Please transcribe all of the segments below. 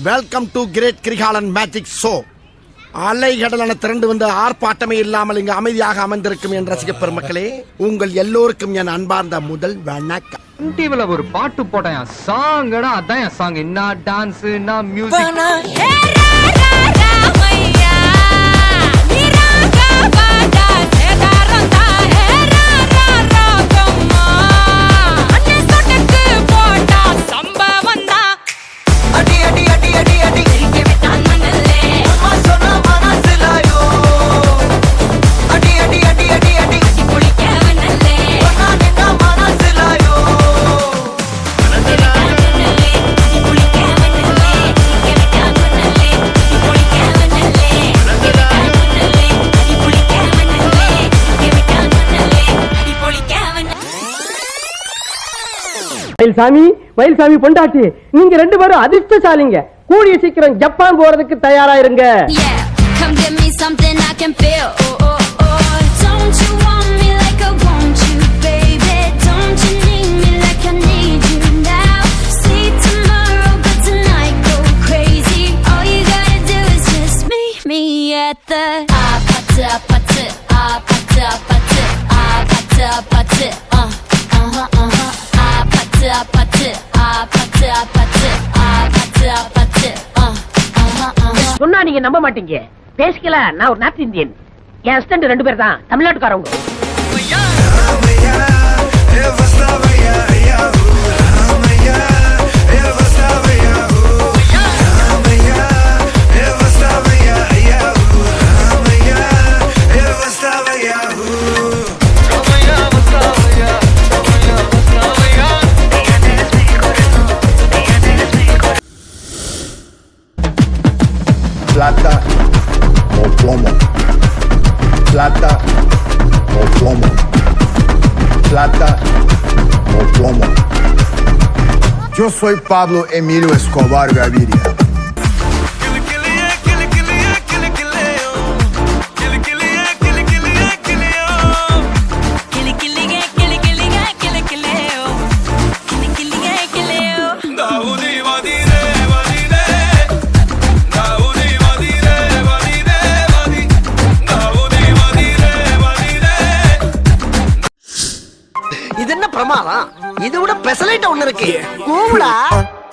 Welcome to great Kirikalan magic show. அலைகடலான திரண்டு வந்து ஆர்ப்பாட்டமே இல்லாமல் இங்கு அமைதியாக அமைந்திருக்கும் என் ரசிக பெருமக்களே, உங்கள் எல்லோருக்கும் என் அன்பார்ந்த முதல் வணக்கம். டிவில ஒரு பாட்டு போட்டேன், சாங்கடா அதான் என் சாங். என்ன டான்ஸ், என்ன மியூசிக். மயில்சாமி பொண்டாட்டி, நீங்க ரெண்டு பேரும் அதிர்ஷ்டசாலிங்க. கூடிய சீக்கிரம் ஜப்பான் போறதுக்கு தயாரா இருங்க. சொன்னா நீங்க நம்ப மாட்டீங்க. பேசிக்கல, நான் ஒரு நார்த் இந்தியன். என் ஹஸ்பண்ட் ரெண்டு பேர் தான் தமிழ்நாட்டுக்காரவங்க. Plata o plomo. Plata o plomo. Plata o plomo. Yo soy Pablo Emilio Escobar Gaviria. இது என்ன பிரமாதம்? இது விட பெசலைட் ஒண்ணு இருக்கு. கூவுடா.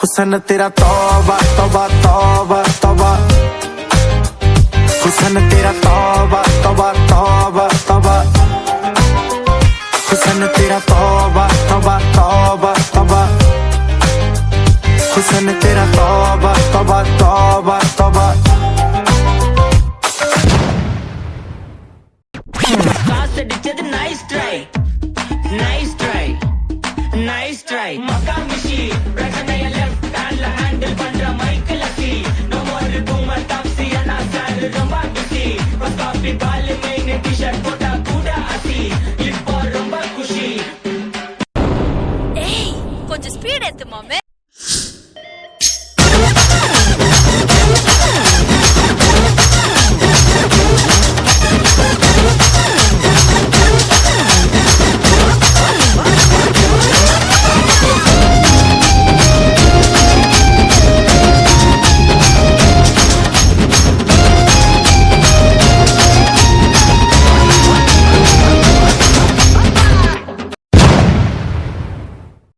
हुसन तेरा तौबा तौबा तौबा तौबा. हुसन तेरा तौबा तौबा तौबा तौबा. हुसन तेरा तौबा तौबा तौबा तौबा. हुसन तेरा तौबा तौबा तौबा तौबा. காசடிச்சது நைஸ் ட்ரை.